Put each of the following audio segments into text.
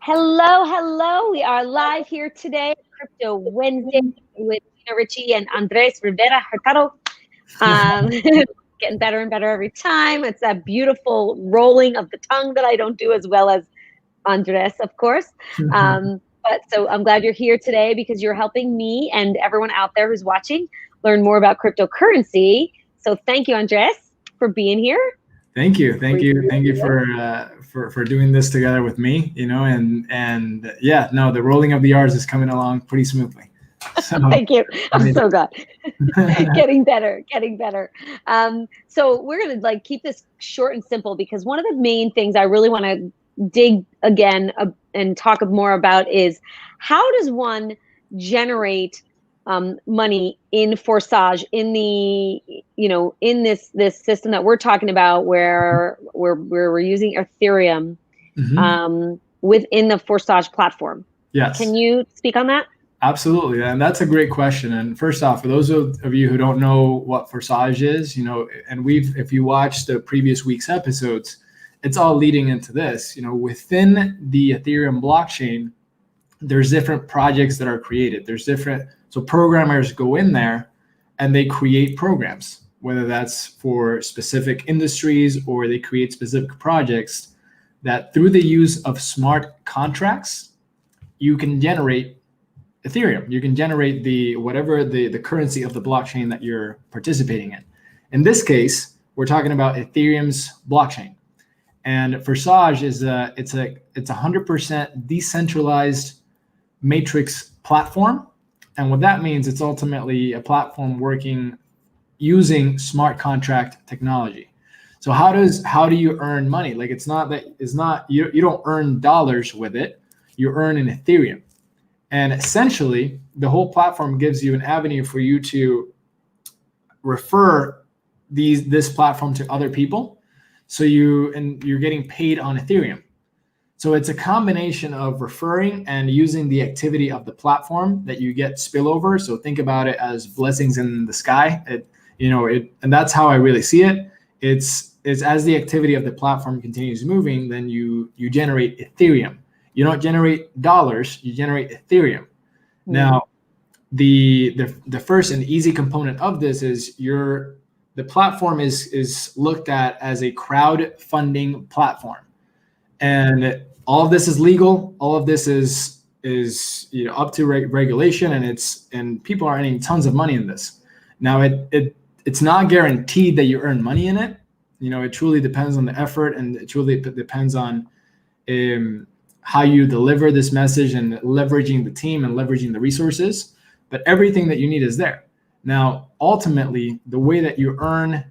Hello, hello. We are live here today, Crypto Wednesday, with Gina Ritchie and Andres Rivera Hurtado. Um, getting better and better every time. It's that beautiful rolling of the tongue that I don't do as well as Andres, of course. But so I'm glad you're here today because you're helping me and everyone out there who's watching learn more about cryptocurrency. So thank you, Andres, for being here. Thank you for doing this together with me. And yeah, no, the rolling of the R's is coming along pretty smoothly. So, thank you. I'm so glad. Getting better. So we're gonna keep this short and simple because one of the main things I really want to dig again and talk more about is how does one generate money in Forsage, in the in this system that we're talking about where we're using Ethereum within the Forsage platform. Yes. Can you speak on that? Absolutely, and that's a great question. And first off, for those of you who don't know what Forsage is, and if you watch the previous week's episodes, it's all leading into this. Within the Ethereum blockchain, there's different projects that are created. So programmers go in there and they create programs, whether that's for specific industries or they create specific projects that through the use of smart contracts, you can generate Ethereum. You can generate the currency of the blockchain that you're participating in. In this case, we're talking about Ethereum's blockchain. And Forsage is it's 100% decentralized matrix platform. And what that means, it's ultimately a platform working using smart contract technology. So how do you earn money? You don't earn dollars with it, you earn in Ethereum. And essentially, the whole platform gives you an avenue for you to refer this platform to other people. So you're getting paid on Ethereum. So it's a combination of referring and using the activity of the platform that you get spillover. So think about it as blessings in the sky. And that's how I really see it. It's as the activity of the platform continues moving, then you generate Ethereum. You don't generate dollars, you generate Ethereum. Mm-hmm. Now, the first and easy component of this is the platform is looked at as a crowdfunding platform. And all of this is legal. All of this is up to regulation, and people are earning tons of money in this. Now, it's not guaranteed that you earn money in it. It truly depends on the effort, and it truly depends on how you deliver this message and leveraging the team and leveraging the resources. But everything that you need is there. Now, ultimately, the way that you earn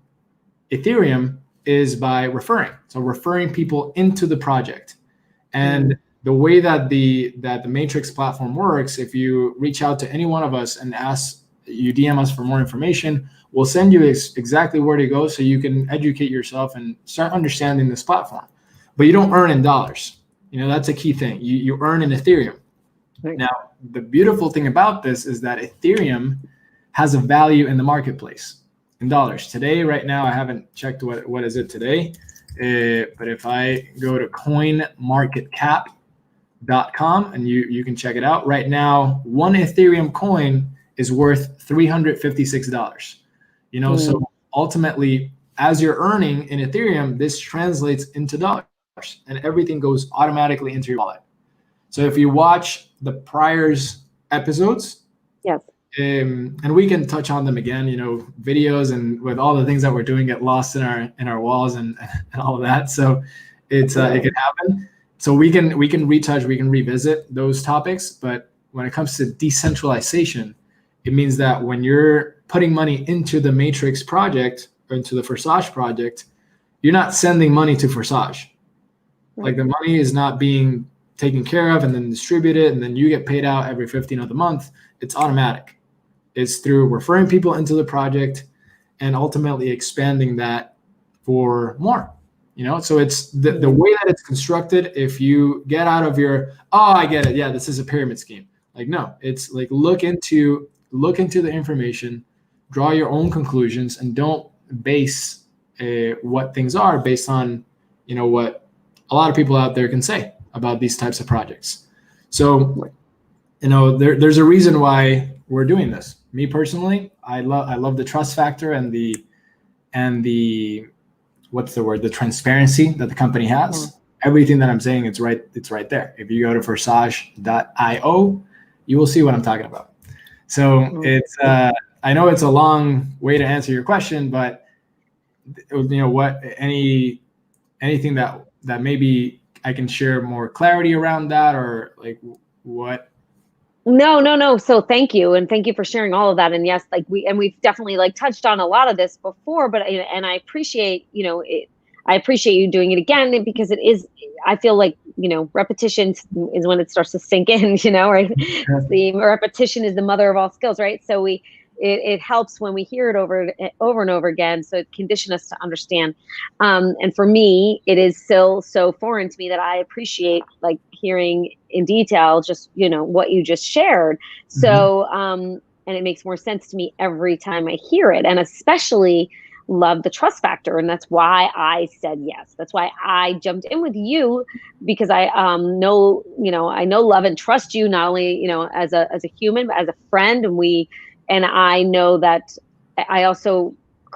Ethereum is by referring. So referring people into the project. And the way that the Matrix platform works, if you reach out to any one of us and you DM us for more information, we'll send you exactly where to go so you can educate yourself and start understanding this platform. But you don't earn in dollars. That's a key thing. You earn in Ethereum. Right. Now, the beautiful thing about this is that Ethereum has a value in the marketplace in dollars. Today, right now, I haven't checked what is it today, but if I go to coinmarketcap.com and you can check it out, right now, one Ethereum coin is worth $356. So ultimately, as you're earning in Ethereum, this translates into dollars and everything goes automatically into your wallet. So if you watch the prior episodes, yes. And we can touch on them again, videos and with all the things that we're doing get lost in our walls and all of that. So it can happen. So we can retouch, we can revisit those topics. But when it comes to decentralization, it means that when you're putting money into the Matrix project or into the Forsage project, you're not sending money to Forsage. Right. Like the money is not being taken care of and then distributed and then you get paid out every 15th of the month. It's automatic. It's through referring people into the project and ultimately expanding that for more, so it's the way that it's constructed. If you get out of I get it. Yeah, this is a pyramid scheme. No, it's look into the information, draw your own conclusions, and don't base what things are based on, what a lot of people out there can say. about these types of projects. So, there's a reason why we're doing this. Me personally, I love the trust factor and the what's the word? The transparency that the company has. Everything that I'm saying, it's right there. If you go to forsage.io, you will see what I'm talking about. So it's I know it's a long way to answer your question, but anything that maybe I can share more clarity around that, or like what? No. So thank you. And thank you for sharing all of that. And yes, we've definitely touched on a lot of this before, but I appreciate, I appreciate you doing it again, because it is, I feel like, repetition is when it starts to sink in, right? The repetition is the mother of all skills, right? So it helps when we hear it over and over again. So it conditions us to understand. And for me, it is still so foreign to me that I appreciate hearing in detail just, what you just shared. So, and it makes more sense to me every time I hear it, and especially love the trust factor. And that's why I said yes. That's why I jumped in with you, because I know, I know, love and trust you, not only, as a human, but as a friend. And I know that I also,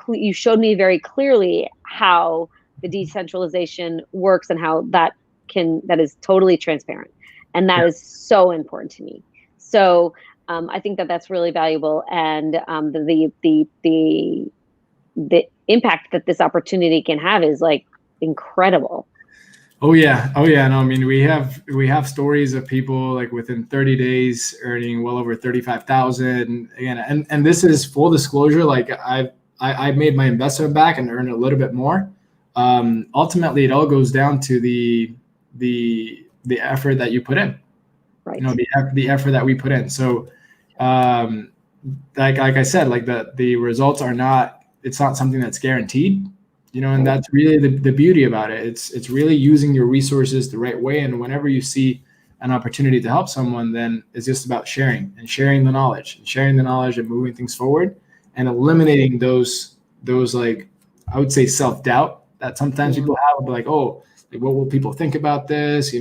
you showed me very clearly how the decentralization works and how that is totally transparent. And that is so important to me. So I think that that's really valuable. And the impact that this opportunity can have is incredible. Oh yeah. No, I mean, we have stories of people within 30 days earning well over 35,000. Again, and this is full disclosure. I've made my investment back and earned a little bit more. Ultimately, it all goes down to the effort that you put in. Right. The effort that we put in. So, like I said, the results are not. It's not something that's guaranteed. And that's really the beauty about it. It's really using your resources the right way. And whenever you see an opportunity to help someone, then it's just about sharing the knowledge and moving things forward, and eliminating those I would say self-doubt that sometimes people have, what will people think about this?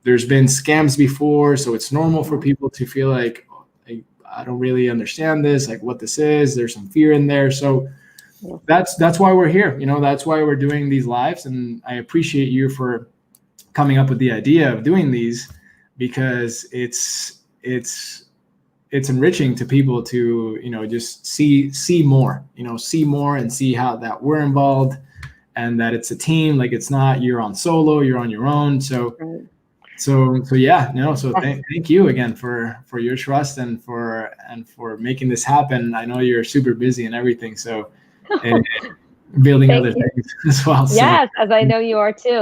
There's been scams before, so it's normal for people to feel like, I don't really understand this, what this is. There's some fear in there. So that's why we're here. That's why we're doing these lives. And I appreciate you for coming up with the idea of doing these, because it's enriching to people to, just see more, and see how that we're involved, and that it's a team. It's not, you're on solo, you're on your own. So yeah, thank you again for your trust and for making this happen. I know you're super busy and everything. So, and building other things as well. Yes, as I know you are too.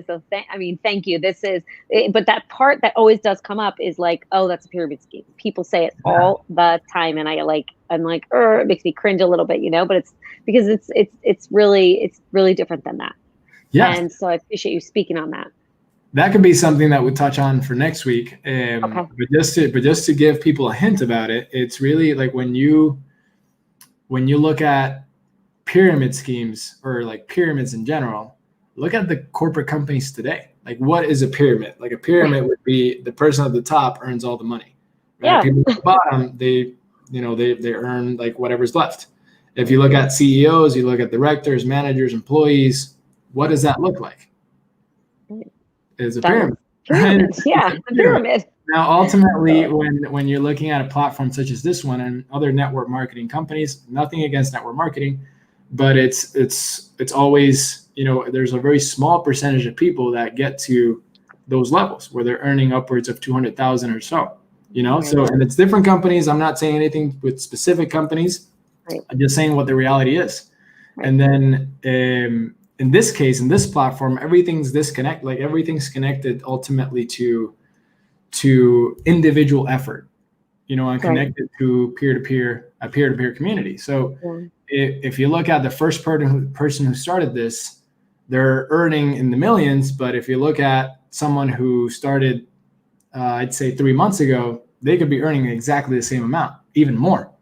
So thank you. This is, but that part that always does come up is oh, that's a pyramid scheme. People say it all the time, and I'm it makes me cringe a little bit, but it's because it's really different than that. Yeah. And so I appreciate you speaking on that. That could be something that we touch on for next week. Okay. But just to give people a hint about it, it's really when you look at pyramid schemes, or pyramids in general, look at the corporate companies today. What is a pyramid? A pyramid would be the person at the top earns all the money. Right? Yeah. People at the bottom, they earn whatever's left. If you look at CEOs, you look at directors, managers, employees, what does that look like? It's a pyramid. Yeah, a pyramid. Now, ultimately, when you're looking at a platform such as this one and other network marketing companies, nothing against network marketing, but it's always, there's a very small percentage of people that get to those levels where they're earning upwards of 200,000 or so, So, and it's different companies. I'm not saying anything with specific companies. Right. I'm just saying what the reality is. Right. And then in this case, in this platform, everything's everything's connected ultimately to individual effort, and connected to a peer-to-peer community. So if you look at the first person who started this, they're earning in the millions. But if you look at someone who started, I'd say 3 months ago, they could be earning exactly the same amount, even more.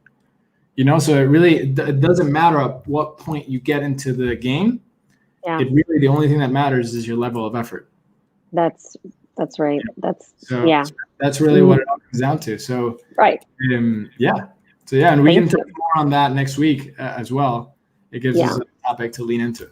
So it doesn't matter at what point you get into the game. Yeah. It really, the only thing that matters is your level of effort. That's right. So Yeah. that's really what it all comes down to. So Right. yeah. So yeah, and we Thank can you. talk more on that next week as well. It gives Yeah. us a topic to lean into.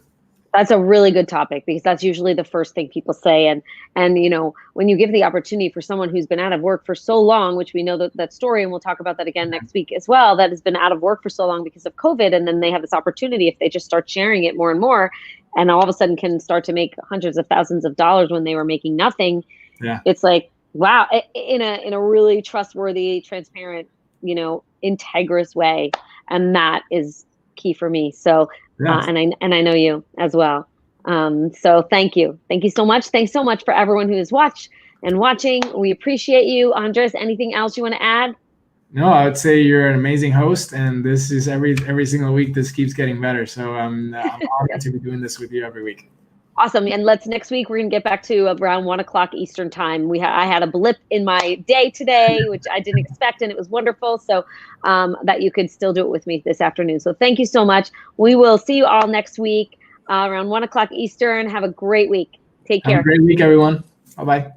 That's a really good topic because that's usually the first thing people say. And you know, when you give the opportunity for someone who's been out of work for so long, which we know that story, and we'll talk about that again next week as well, that has been out of work for so long because of COVID, and then they have this opportunity if they just start sharing it more and more, and all of a sudden can start to make hundreds of thousands of dollars when they were making nothing. Yeah. It's like, wow, in a really trustworthy, transparent, you know, integrous way, and that is key for me. So. Yeah. And I know you as well. So thank you so much. Thanks so much for everyone who has watched and watching. We appreciate you, Andres. Anything else you want to add? No, I would say you're an amazing host, and this is every single week. This keeps getting better. So I'm honored to be doing this with you every week. Awesome. And next week, we're going to get back to around 1:00 Eastern time. I had a blip in my day today, which I didn't expect, and it was wonderful. So that you could still do it with me this afternoon. So thank you so much. We will see you all next week around 1:00 Eastern. Have a great week. Take care. Have a great week, everyone. Bye-bye.